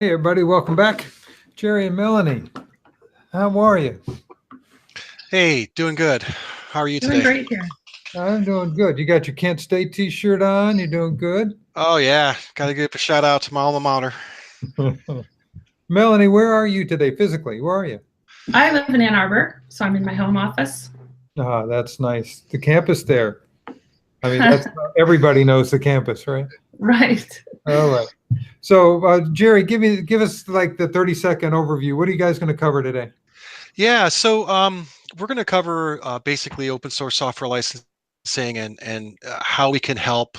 Hey everybody, welcome back. Jerry and Melanie, how are you? Hey, doing good. How are you Doing today? great here. I'm doing good. You got your Kent State t-shirt on, you're doing good? Oh yeah, got to give a shout out to my alma mater. Melanie, where are you today physically? Where are you? I live in Ann Arbor, so I'm in my home office. Ah, that's nice. The campus there. I mean, that's everybody knows the campus, right? Right. All right. So, Jerry, give us like the 30-second overview. What are you guys going to cover today? Yeah, so we're going to cover basically open source software licensing and how we can help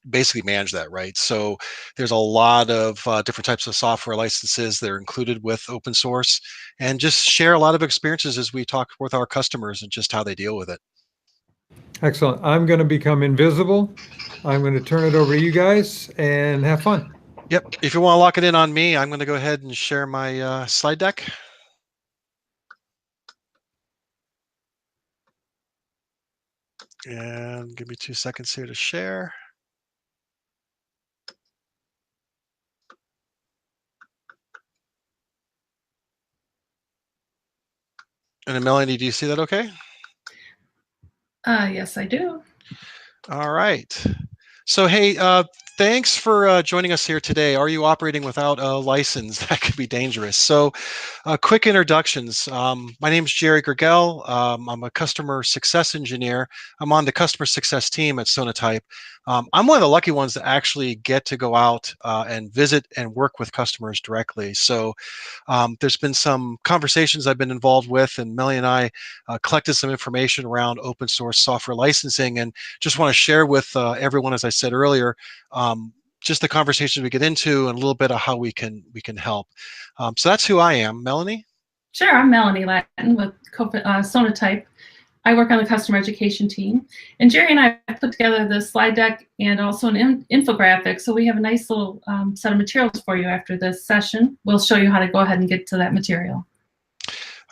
basically manage that, right? So there's a lot of different types of software licenses that are included with open source, and just share a lot of experiences as we talk with our customers and just how they deal with it. Excellent. I'm going to become invisible. I'm going to turn it over to you guys and have fun. Yep. If you want to lock it in on me, I'm going to go ahead and share my slide deck. And give me 2 seconds here to share. And then Melanie, do you see that okay? Yes, I do. All right. So, hey, thanks for joining us here today. Are you operating without a license? That could be dangerous. So, quick introductions. My name is Jerry Gergel. I'm a customer success engineer. I'm on the customer success team at Sonatype. I'm one of the lucky ones that actually get to go out and visit and work with customers directly. So, there's been some conversations I've been involved with, and Melanie and I collected some information around open source software licensing, and just want to share with everyone, as I said earlier, just the conversations we get into and a little bit of how we can help. So that's who I am. Melanie? Sure, I'm Melanie Latin with Sonatype. I work on the customer education team. And Jerry and I put together the slide deck and also an infographic. So we have a nice little set of materials for you after this session. We'll show you how to go ahead and get to that material.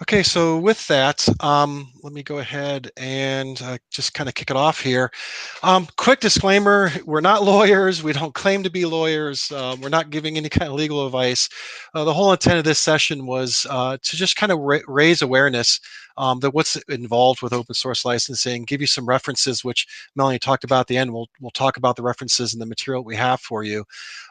Okay, so with that, let me go ahead and just kind of kick it off here. Quick disclaimer, we're not lawyers. We don't claim to be lawyers. We're not giving any kind of legal advice. The whole intent of this session was to just kind of raise awareness that what's involved with open source licensing, give you some references, which Melanie talked about at the end. We'll talk about the references and the material we have for you.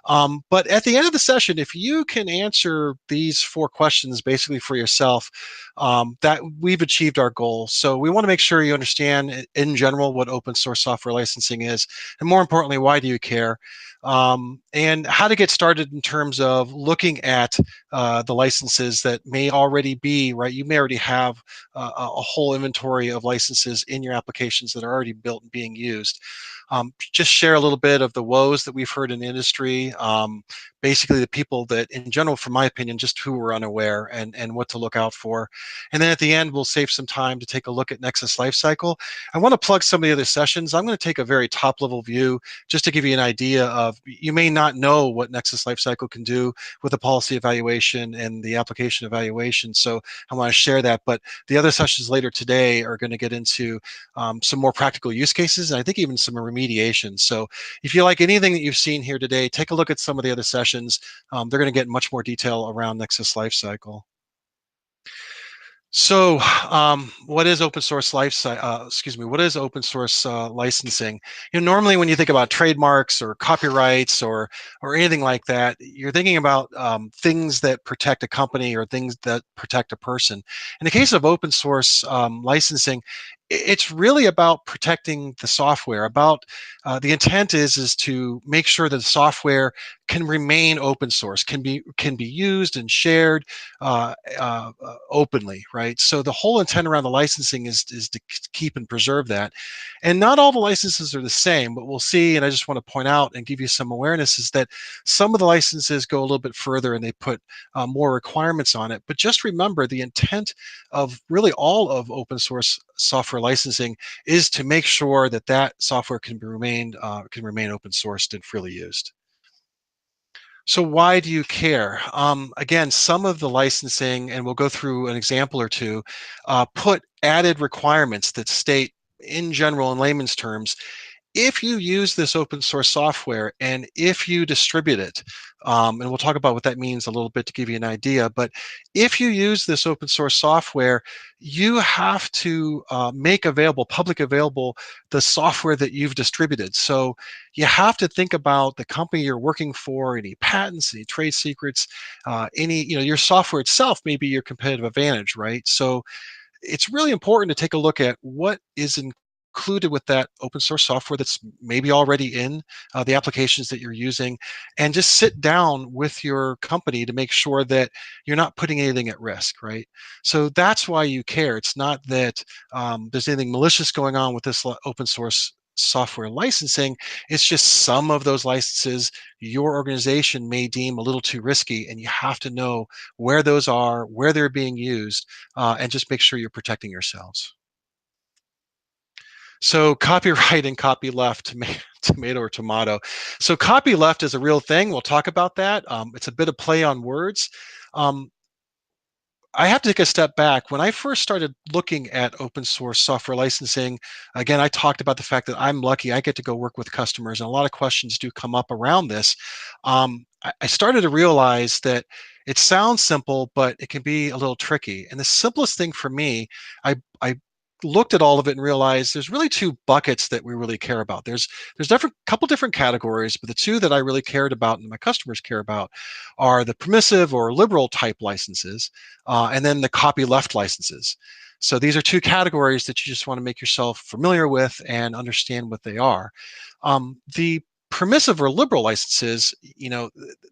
But at the end of the session, if you can answer these 4 questions basically for yourself, that we've achieved our goal. So we want to make sure you understand in general what open source software licensing is, and more importantly, why do you care? And how to get started in terms of looking at the licenses that may already be, right? You may already have a whole inventory of licenses in your applications that are already built and being used. Just share a little bit of the woes that we've heard in the industry, basically the people that, in general, from my opinion, just who were unaware, and what to look out for. And then at the end, we'll save some time to take a look at Nexus Lifecycle. I want to plug some of the other sessions. I'm going to take a very top-level view just to give you an idea of, you may not know what Nexus Lifecycle can do with the policy evaluation and the application evaluation. So I want to share that. But the other sessions later today are going to get into some more practical use cases, and I think even some remediation. So if you like anything that you've seen here today, take a look at some of the other sessions. They're going to get much more detail around Nexus Lifecycle. So, what is open source what is open source licensing? Normally when you think about trademarks or copyrights or anything like that, you're thinking about things that protect a company or things that protect a person. In the case of open source licensing, it's really about protecting the software. The intent is to make sure that the software can remain open source, can be used and shared openly, right? So the whole intent around the licensing is to keep and preserve that. And not all the licenses are the same, but we'll see, and I just want to point out and give you some awareness, is that some of the licenses go a little bit further and they put more requirements on it. But just remember, the intent of really all of open source software licensing is to make sure that that software can remain open sourced and freely used. So why do you care? Again, some of the licensing, and we'll go through an example or two, put added requirements that state, in general, in layman's terms, if you use this open source software and if you distribute it, and we'll talk about what that means a little bit to give you an idea, but if you use this open source software, you have to make available, public available, the software that you've distributed. So you have to think about the company you're working for, any patents, any trade secrets, any, your software itself may be your competitive advantage, right? So it's really important to take a look at what is included with that open source software that's maybe already in the applications that you're using, and just sit down with your company to make sure that you're not putting anything at risk, right? So that's why you care. It's not that there's anything malicious going on with this open source software licensing. It's just some of those licenses your organization may deem a little too risky, and you have to know where those are, where they're being used, and just make sure you're protecting yourselves. So copyright and copyleft, tomato or tomato. So copyleft is a real thing. We'll talk about that. It's a bit of play on words. Um, I have to take a step back. When I first started looking at open source software licensing, again, I talked about the fact that I'm lucky. I get to go work with customers, and a lot of questions do come up around this. I started to realize that it sounds simple, but it can be a little tricky. And the simplest thing for me, I looked at all of it and realized there's really two buckets that we really care about. There's couple different categories, but the two that I really cared about and my customers care about are the permissive or liberal type licenses, and then the copyleft licenses. So these are two categories that you just want to make yourself familiar with and understand what they are. The permissive or liberal licenses,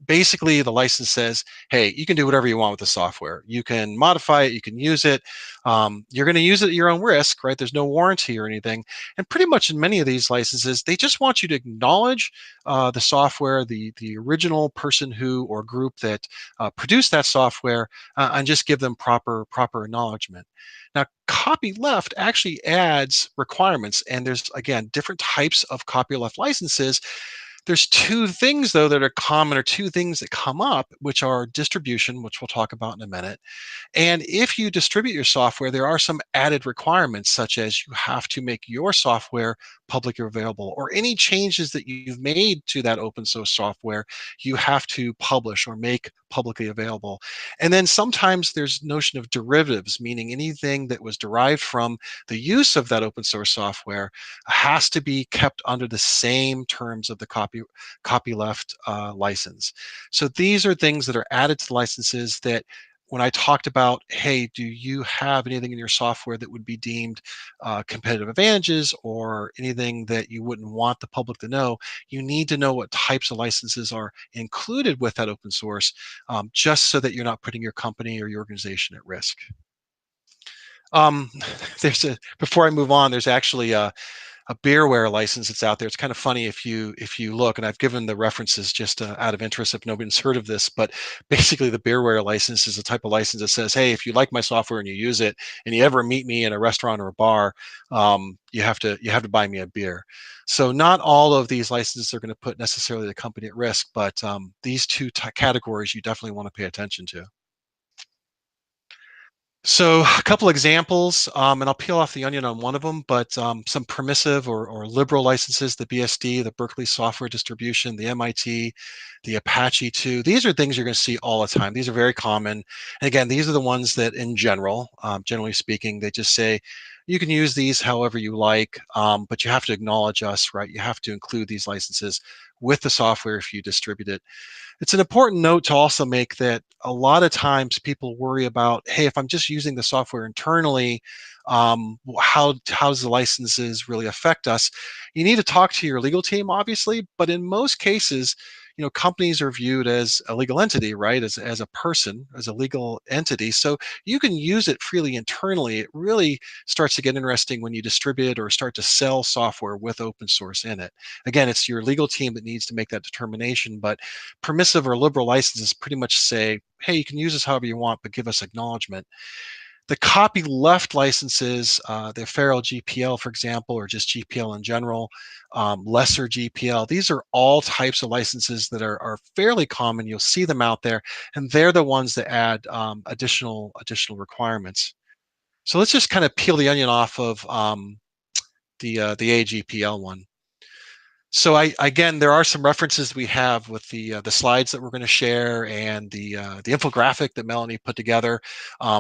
basically the license says, hey, you can do whatever you want with the software. You can modify it, you can use it. You're going to use it at your own risk, right? There's no warranty or anything. And pretty much in many of these licenses, they just want you to acknowledge the software, the original person who or group that produced that software, and just give them proper acknowledgement. Now, copyleft actually adds requirements, and there's, again, different types of copyleft licenses. There's two things, though, that are common, or two things that come up, which are distribution, which we'll talk about in a minute. And if you distribute your software, there are some added requirements, such as you have to make your software publicly available, or any changes that you've made to that open source software, you have to publish or make publicly available. And then sometimes there's notion of derivatives, meaning anything that was derived from the use of that open source software has to be kept under the same terms of the copyleft license. So these are things that are added to the licenses that, when I talked about, hey, do you have anything in your software that would be deemed competitive advantages or anything that you wouldn't want the public to know, you need to know what types of licenses are included with that open source, just so that you're not putting your company or your organization at risk. Um, before I move on, there's actually a beerware license that's out there. It's kind of funny if you look, and I've given the references just out of interest if nobody's heard of this, but basically the beerware license is a type of license that says, hey, if you like my software and you use it, and you ever meet me in a restaurant or a bar, you have to buy me a beer. So not all of these licenses are going to put necessarily the company at risk, but these two categories you definitely want to pay attention to. So a couple examples, and I'll peel off the onion on one of them, but some permissive or liberal licenses, the BSD, the Berkeley Software Distribution, the MIT, the Apache 2. These are things you're going to see all the time. These are very common. And again, these are the ones that in general, generally speaking, they just say, you can use these however you like, but you have to acknowledge us, right? You have to include these licenses with the software if you distribute it. It's an important note to also make that a lot of times people worry about, hey, if I'm just using the software internally, how does the licenses really affect us? You need to talk to your legal team, obviously, but in most cases, companies are viewed as a legal entity, right? As a person, as a legal entity. So you can use it freely internally. It really starts to get interesting when you distribute or start to sell software with open source in it. Again, it's your legal team that needs to make that determination, but permissive or liberal licenses pretty much say, hey, you can use this however you want, but give us acknowledgement. The copyleft licenses, the Feral GPL, for example, or just GPL in general, lesser GPL, these are all types of licenses that are fairly common. You'll see them out there, and they're the ones that add additional requirements. So let's just kind of peel the onion off of the AGPL one. So again, there are some references we have with the slides that we're going to share and the infographic that Melanie put together.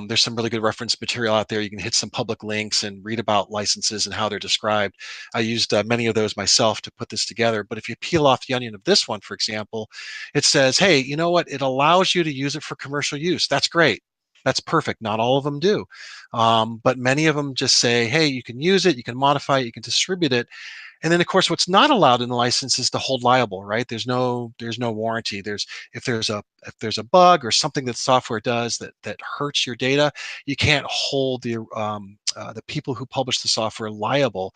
There's some really good reference material out there. You can hit some public links and read about licenses and how they're described. I used many of those myself to put this together. But if you peel off the onion of this one, for example, it says, hey, you know what? It allows you to use it for commercial use. That's great. That's perfect. Not all of them do. But many of them just say, hey, you can use it, you can modify it, you can distribute it. And then, of course, what's not allowed in the license is to hold liable, right? There's no warranty. If there's a bug or something that software does that hurts your data, you can't hold the people who publish the software liable.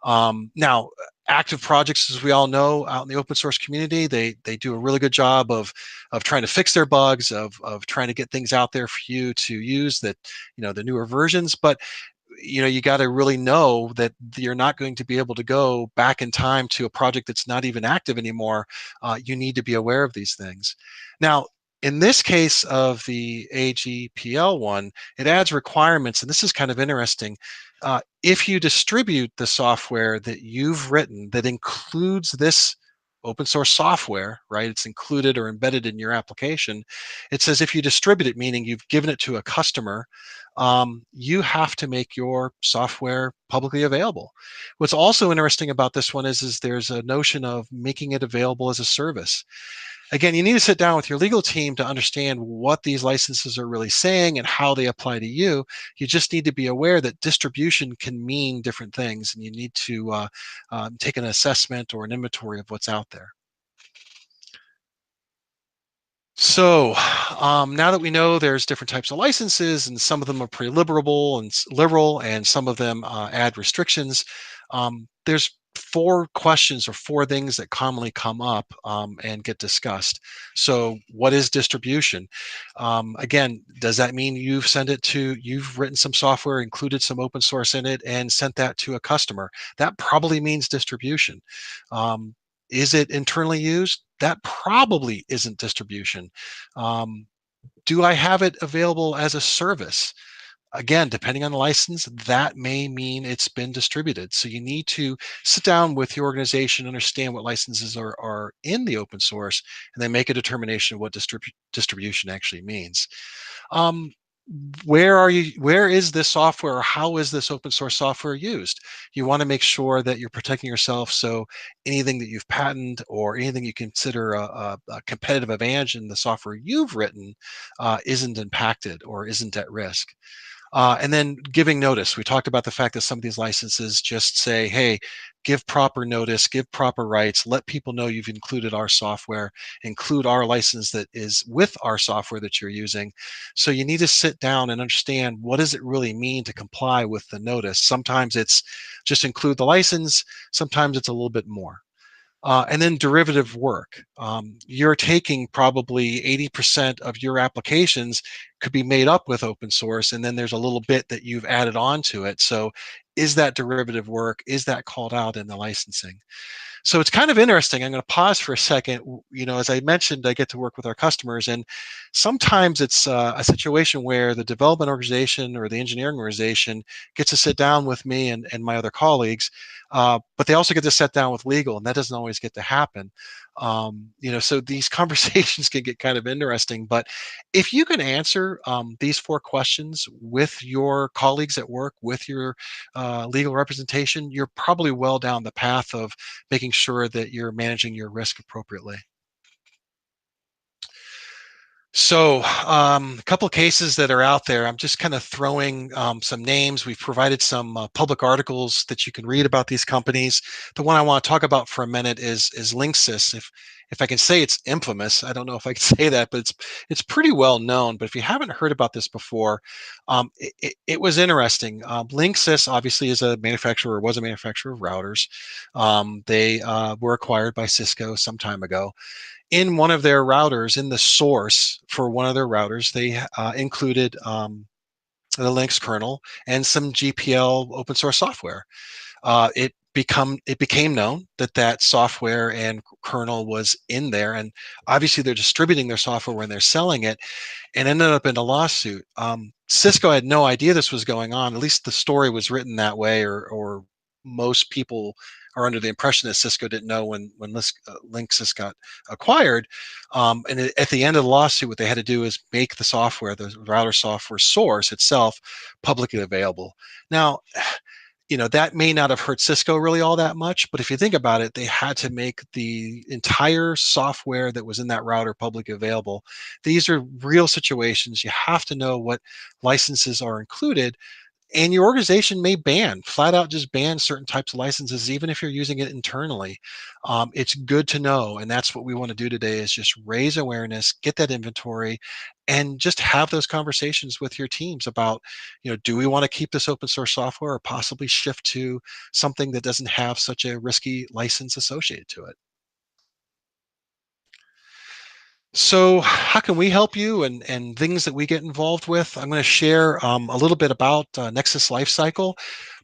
Now, active projects, as we all know, out in the open source community, they do a really good job of trying to fix their bugs, of trying to get things out there for you to use, that the newer versions. But you got to really know that you're not going to be able to go back in time to a project that's not even active anymore. You need to be aware of these things. Now, in this case of the AGPL one, it adds requirements, and this is kind of interesting. If you distribute the software that you've written that includes this open source software, right? It's included or embedded in your application. It says if you distribute it, meaning you've given it to a customer, you have to make your software publicly available. What's also interesting about this one is there's a notion of making it available as a service. Again, you need to sit down with your legal team to understand what these licenses are really saying and how they apply to you. You just need to be aware that distribution can mean different things, and you need to take an assessment or an inventory of what's out there. So now that we know there's different types of licenses, and some of them are pretty liberal, and some of them add restrictions, there's four questions or four things that commonly come up and get discussed. So what is distribution? Again, does that mean you've written some software, included some open source in it, and sent that to a customer? That probably means distribution. Is it internally used? That probably isn't distribution. Do I have it available as a service? Again, depending on the license, that may mean it's been distributed. So you need to sit down with your organization, understand what licenses are in the open source, and then make a determination of what distribution actually means. Where is this software, or how is this open source software used? You want to make sure that you're protecting yourself, so anything that you've patented or anything you consider a competitive advantage in the software you've written isn't impacted or isn't at risk. And then giving notice. We talked about the fact that some of these licenses just say, hey, give proper notice, give proper rights, let people know you've included our software, include our license that is with our software that you're using. So you need to sit down and understand, what does it really mean to comply with the notice? Sometimes it's just include the license, sometimes it's a little bit more. And then derivative work. You're taking probably 80% of your applications could be made up with open source, and then there's a little bit that you've added on to it. So is that derivative work? Is that called out in the licensing? So it's kind of interesting. I'm going to pause for a second. As I mentioned, I get to work with our customers, and sometimes it's a situation where the development organization or the engineering organization gets to sit down with me and my other colleagues, but they also get to sit down with legal, and that doesn't always get to happen. So these conversations can get kind of interesting. But if you can answer these four questions with your colleagues at work, with your legal representation, you're probably well down the path of making sure that you're managing your risk appropriately. So a couple of cases that are out there, I'm just kind of throwing some names. We've provided some public articles that you can read about these companies. The one I want to talk about for a minute is Linksys. If I can say it's infamous, I don't know if I can say that, but it's pretty well known. But if you haven't heard about this before, it was interesting. Linksys obviously is a manufacturer, or was a manufacturer of routers. They were acquired by Cisco some time ago. In one of their routers, in the source for one of their routers, they included the Linux kernel and some GPL open source software. It became known that software and kernel was in there, and obviously they're distributing their software when they're selling it, and ended up in a lawsuit. Cisco had no idea this was going on. At least the story was written that way, or most people are under the impression that Cisco didn't know when Linksys got acquired. And at the end of the lawsuit, what they had to do is make the software, the router software source itself, publicly available. Now, that may not have hurt Cisco really all that much, but if you think about it, they had to make the entire software that was in that router publicly available. These are real situations. You have to know what licenses are included, and your organization may flat out just ban certain types of licenses, even if you're using it internally. It's good to know, and that's what we want to do today, is just raise awareness, get that inventory, and just have those conversations with your teams about, do we want to keep this open source software or possibly shift to something that doesn't have such a risky license associated to it. So how can we help you, and things that we get involved with? I'm going to share a little bit about Nexus Lifecycle.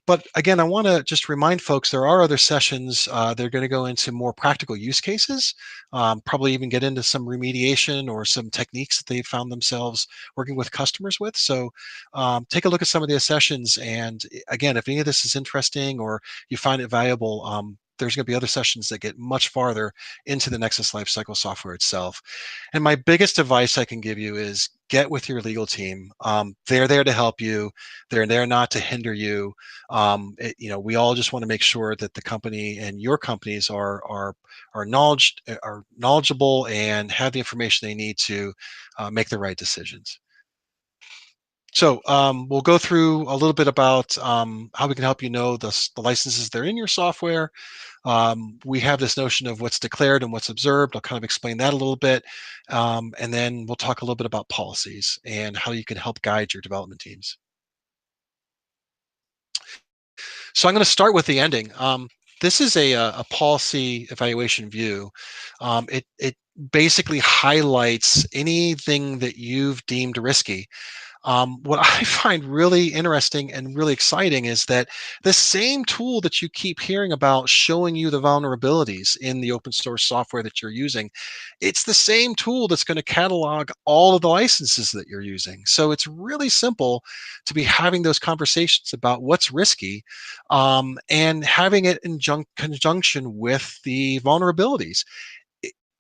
But again, I want to just remind folks there are other sessions. They're going to go into more practical use cases, probably even get into some remediation or some techniques that they've found themselves working with customers with. So take a look at some of the sessions. And again, if any of this is interesting or you find it valuable, there's going to be other sessions that get much farther into the Nexus Lifecycle software itself. And my biggest advice I can give you is get with your legal team. They're there to help you. They're there not to hinder you. We all just want to make sure that the company and your companies are knowledgeable and have the information they need to make the right decisions. So we'll go through a little bit about how we can help you know the licenses that are in your software. We have this notion of what's declared and what's observed. I'll kind of explain that a little bit. And then we'll talk a little bit about policies and how you can help guide your development teams. So I'm going to start with the ending. This is a policy evaluation view. It basically highlights anything that you've deemed risky. What I find really interesting and really exciting is that the same tool that you keep hearing about showing you the vulnerabilities in the open source software that you're using, it's the same tool that's going to catalog all of the licenses that you're using. So it's really simple to be having those conversations about what's risky, and having it in conjunction with the vulnerabilities.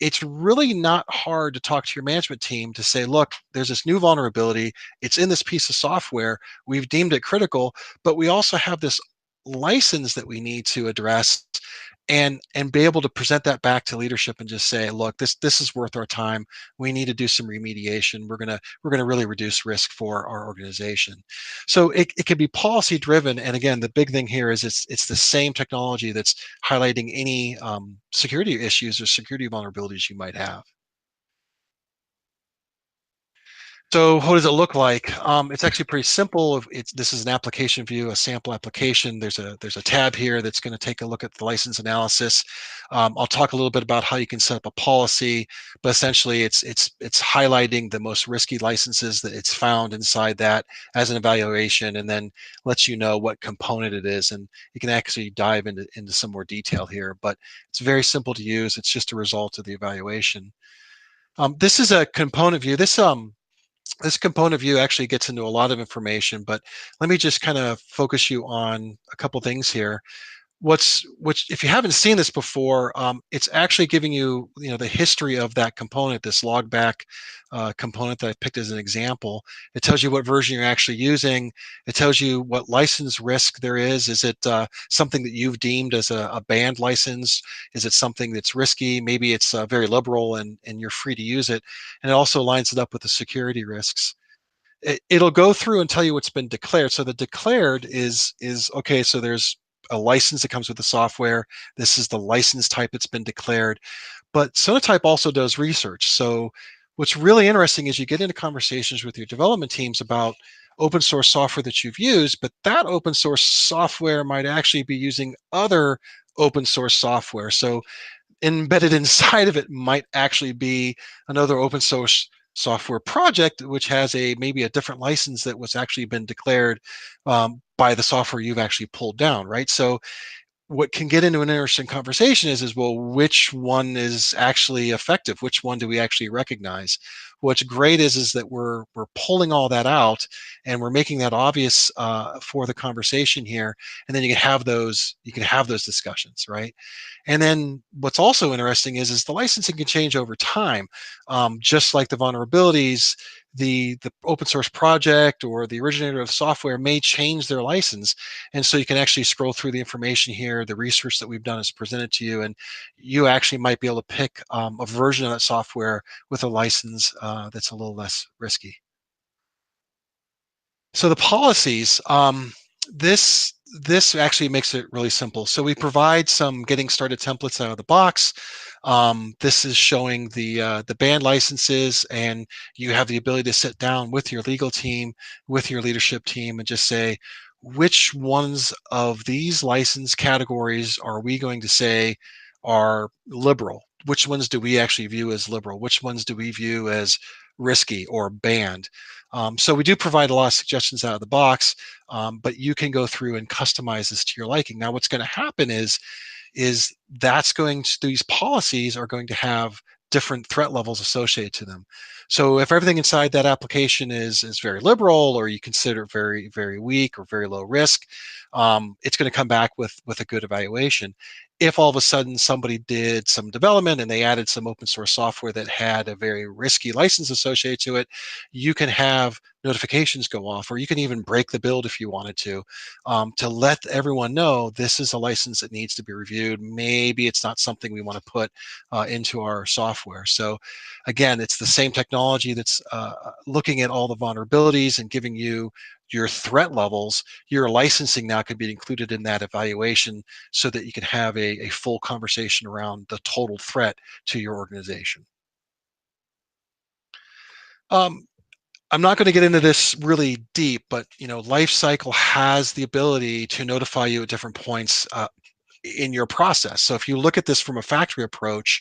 It's really not hard to talk to your management team to say, look, there's this new vulnerability. It's in this piece of software. We've deemed it critical, but we also have this license that we need to address, and be able to present that back to leadership and just say, look, this is worth our time. We need to do some remediation. We're gonna really reduce risk for our organization. So it can be policy driven. And again, the big thing here is it's the same technology that's highlighting any security issues or security vulnerabilities you might have. So what does it look like? It's actually pretty simple. This is an application view, a sample application. There's a tab here that's going to take a look at the license analysis. I'll talk a little bit about how you can set up a policy, but essentially it's highlighting the most risky licenses that it's found inside that as an evaluation, and then lets you know what component it is. And you can actually dive into some more detail here, but it's very simple to use. It's just a result of the evaluation. This is a component view. This component view actually gets into a lot of information, but let me just kind of focus you on a couple things here. If you haven't seen this before, it's actually giving you, the history of that component, this logback component that I picked as an example. It tells you what version you're actually using. It tells you what license risk there is. Is it something that you've deemed as a banned license? Is it something that's risky? Maybe it's very liberal and you're free to use it. And it also lines it up with the security risks. It'll go through and tell you what's been declared. So the declared is okay. So there's a license that comes with the software. This is the license type that's been declared. But Sonatype also does research. So what's really interesting is you get into conversations with your development teams about open source software that you've used, but that open source software might actually be using other open source software. So embedded inside of it might actually be another open source software project, which has maybe a different license that was actually been declared by the software you've actually pulled down, right? So what can get into an interesting conversation is well, which one is actually effective? Which one do we actually recognize? What's great is that we're pulling all that out and we're making that obvious for the conversation here, and then you can have those discussions, right? And then what's also interesting is the licensing can change over time, just like the vulnerabilities. The open source project or the originator of software may change their license, and so you can actually scroll through the information here. The research that we've done is presented to you, and you actually might be able to pick a version of that software with a license that's a little less risky. So the policies, this actually makes it really simple. So we provide some getting started templates out of the box. This is showing the band licenses, and you have the ability to sit down with your legal team, with your leadership team, and just say, which ones of these license categories are we going to say are liberal? Which ones do we actually view as liberal? Which ones do we view as risky or banned? So we do provide a lot of suggestions out of the box, but you can go through and customize this to your liking. Now, what's going to happen is these policies are going to have different threat levels associated to them. So if everything inside that application is very liberal, or you consider it very, very weak or very low risk, it's going to come back with a good evaluation. If all of a sudden somebody did some development and they added some open source software that had a very risky license associated to it, you can have notifications go off, or you can even break the build if you wanted to let everyone know this is a license that needs to be reviewed. Maybe it's not something we want to put into our software. So again, it's the same technology that's looking at all the vulnerabilities and giving you your threat levels. Your licensing now can be included in that evaluation so that you can have a full conversation around the total threat to your organization. I'm not going to get into this really deep, but Lifecycle has the ability to notify you at different points in your process. So if you look at this from a factory approach,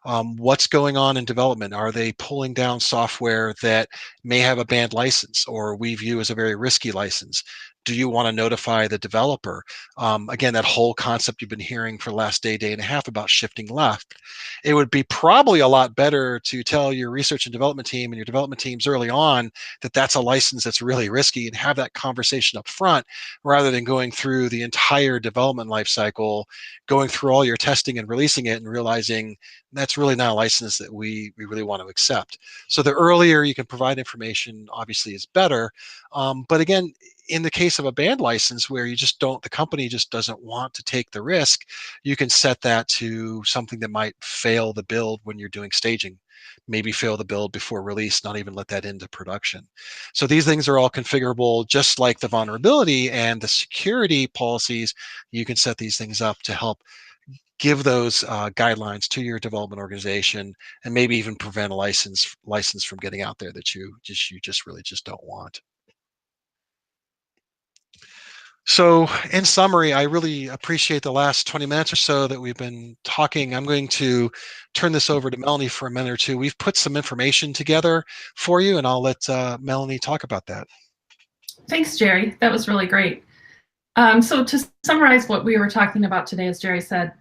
what's going on in development? Are they pulling down software that may have a banned license or we view as a very risky license? Do you want to notify the developer? Again, that whole concept you've been hearing for the last day and a half about shifting left. It would be probably a lot better to tell your research and development team and your development teams early on that that's a license that's really risky, and have that conversation up front, rather than going through the entire development lifecycle, going through all your testing and releasing it and realizing that's really not a license that we really want to accept. So the earlier you can provide information, obviously, is better. But again, in the case of a banned license where the company just doesn't want to take the risk, you can set that to something that might fail the build when you're doing staging, maybe fail the build before release, not even let that into production. So these things are all configurable, just like the vulnerability and the security policies. You can set these things up to help give those guidelines to your development organization, and maybe even prevent a license from getting out there that you really don't want. So in summary, I really appreciate the last 20 minutes or so that we've been talking. I'm going to turn this over to Melanie for a minute or two. We've put some information together for you, and I'll let Melanie talk about that. Thanks, Jerry. That was really great. So to summarize what we were talking about today, as Jerry said,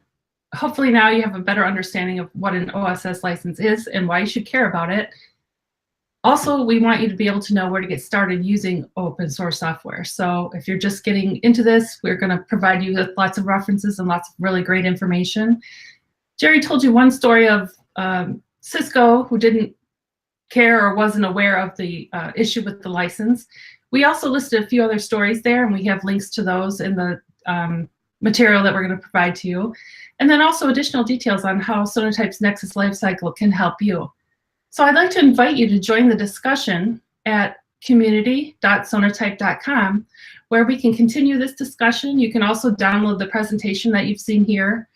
hopefully now you have a better understanding of what an OSS license is and why you should care about it. Also, we want you to be able to know where to get started using open source software. So if you're just getting into this, we're going to provide you with lots of references and lots of really great information. Jerry told you one story of Cisco who didn't care or wasn't aware of the issue with the license. We also listed a few other stories there, and we have links to those in the material that we're going to provide to you. And then also additional details on how Sonatype's Nexus Lifecycle can help you. So I'd like to invite you to join the discussion at community.sonatype.com, where we can continue this discussion. You can also download the presentation that you've seen here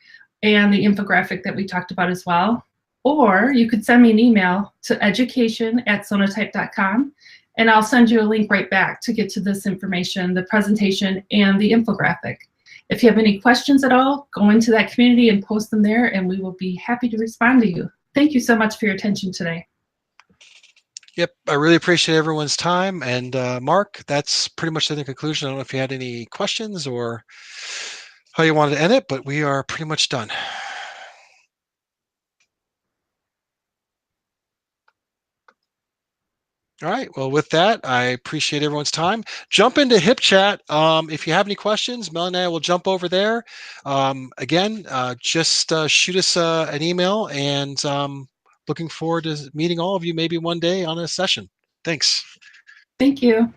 and the infographic that we talked about as well. Or you could send me an email to education@sonatype.com, and I'll send you a link right back to get to this information, the presentation, and the infographic. If you have any questions at all, go into that community and post them there, and we will be happy to respond to you. Thank you so much for your attention today. Yep, I really appreciate everyone's time. And Mark, that's pretty much the conclusion. I don't know if you had any questions or how you wanted to end it, but we are pretty much done. All right. Well, with that, I appreciate everyone's time. Jump into HipChat. If you have any questions, Mel and I will jump over there. Again, just shoot us an email, and looking forward to meeting all of you maybe one day on a session. Thanks. Thank you.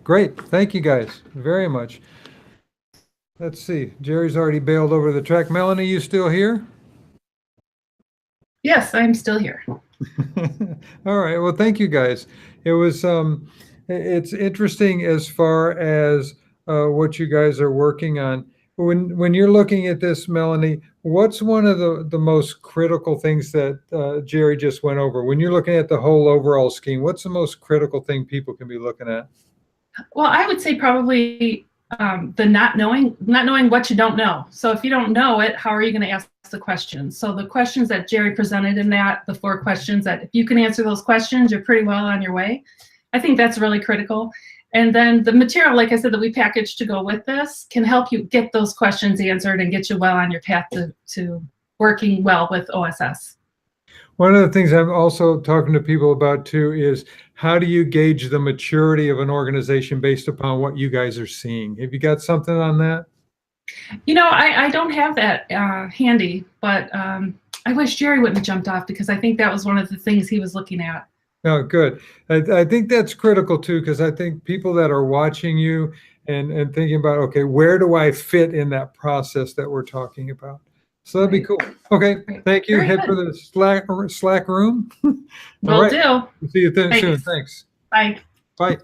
Great. Thank you guys very much. Let's see. Jerry's already bailed over the track. Melanie, you still here? Yes, I'm still here. All right. Well, thank you guys. It was it's interesting as far as what you guys are working on. When you're looking at this, Melanie, what's one of the most critical things that Jerry just went over? When you're looking at the whole overall scheme, what's the most critical thing people can be looking at? Well, I would say probably the not knowing what you don't know. So if you don't know it, how are you going to ask the questions? So the questions that Jerry presented in that, the 4 questions, that if you can answer those questions, you're pretty well on your way. I think that's really critical. And then the material, like I said, that we packaged to go with this can help you get those questions answered and get you well on your path to working well with OSS. One of the things I'm also talking to people about too is how do you gauge the maturity of an organization based upon what you guys are seeing? Have you got something on that? You know, I don't have that handy, but I wish Jerry wouldn't have jumped off, because I think that was one of the things he was looking at. Oh, good. I think that's critical too, because I think people that are watching you and thinking about, okay, where do I fit in that process that we're talking about? So that'd be cool. Okay, thank you. Very Head good. for the Slack room. Will do. See you soon. Thanks. Thanks. Bye. Bye.